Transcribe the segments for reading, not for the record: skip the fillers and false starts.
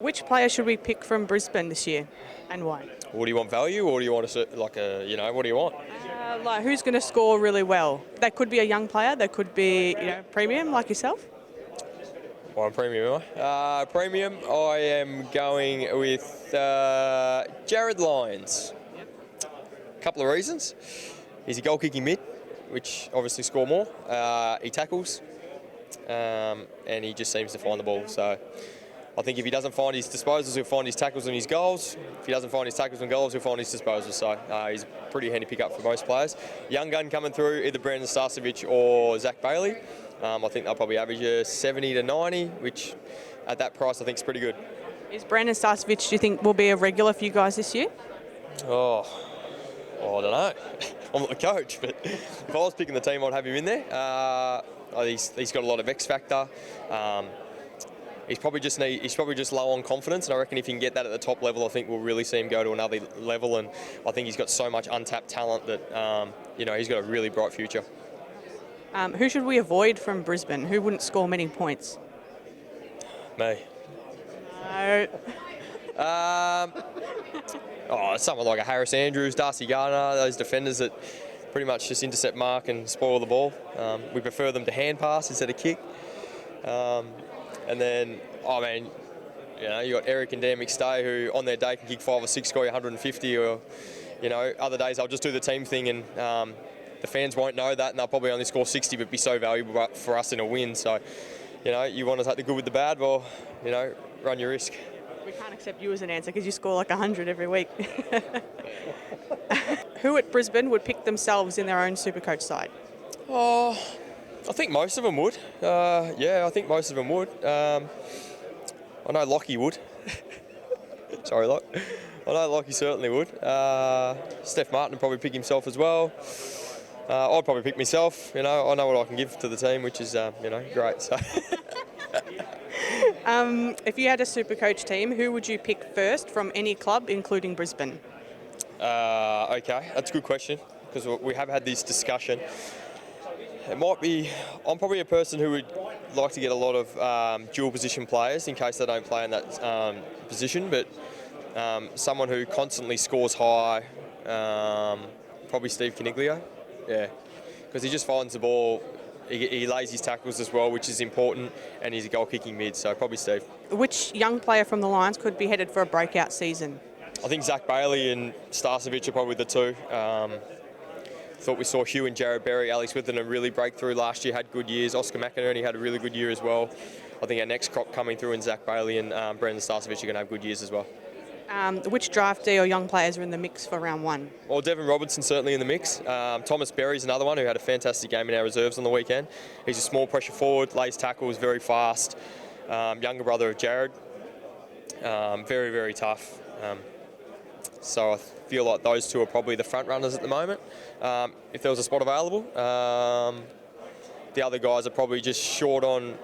Which player should we pick from Brisbane this year and why? What do you want, value, or do you want what do you want? Like who's going to score really well? That could be a young player, that could be premium like yourself. Well, I'm premium, am I? Premium, I am going with Jared Lyons. A couple of reasons. He's a goal-kicking mid, which obviously score more. He tackles, and he just seems to find the ball. So I think if he doesn't find his disposals, he'll find his tackles and his goals. If he doesn't find his tackles and goals, he'll find his disposals. So he's a pretty handy pickup for most players. Young gun coming through, either Brandon Starcevic or Zach Bailey. I think they'll probably average a 70 to 90, which at that price I think is pretty good. Is Brandon Starcevic, do you think, will be a regular for you guys this year? Oh, I don't know. I'm not the coach, but if I was picking the team, I'd have him in there. He's got a lot of X factor. He's probably just low on confidence, and I reckon if he can get that at the top level, I think we'll really see him go to another level. And I think he's got so much untapped talent that he's got a really bright future. Who should we avoid from Brisbane? Who wouldn't score many points? Me. No. Someone like a Harris Andrews, Darcy Gardner, those defenders that pretty much just intercept mark and spoil the ball. We prefer them to hand pass instead of kick. And then, you got Eric and Dan McStay, who on their day can kick 5 or 6, score 150, or, other days I'll just do the team thing, and the fans won't know that, and they'll probably only score 60, but be so valuable for us in a win. So, you want to take the good with the bad, well, run your risk. We can't accept you as an answer because you score like 100 every week. Who at Brisbane would pick themselves in their own SuperCoach side? Oh, I think most of them would. I think most of them would. I know Lockie would. Sorry, Lock. I know Lockie certainly would. Steph Martin would probably pick himself as well. I'd probably pick myself. I know what I can give to the team, which is, great. So. If you had a SuperCoach team, who would you pick first from any club, including Brisbane? Okay, that's a good question, because we have had this discussion. It might be, I'm probably a person who would like to get a lot of dual position players in case they don't play in that position, but someone who constantly scores high, probably Steve Caniglio, because he just finds the ball, he lays his tackles as well, which is important, and he's a goal-kicking mid, so probably Steve. Which young player from the Lions could be headed for a breakout season? I think Zach Bailey and Starcevic are probably the two. Thought we saw Hugh and Jared Berry, Alex Witherden really break through last year, had good years. Oscar McInerney had a really good year as well. I think our next crop coming through in Zach Bailey and Brandon Starcevic are going to have good years as well. Which draftee or young players are in the mix for round one? Well, Devon Robertson certainly in the mix. Thomas Berry's another one who had a fantastic game in our reserves on the weekend. He's a small pressure forward, lays tackles, very fast. Younger brother of Jared. Very, very tough. So I feel like those two are probably the front runners at the moment. If there was a spot available. The other guys are probably just short on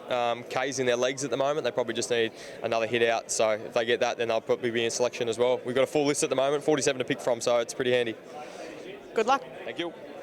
Ks in their legs at the moment. They probably just need another hit out. So if they get that, then they'll probably be in selection as well. We've got a full list at the moment, 47 to pick from, so it's pretty handy. Good luck. Thank you.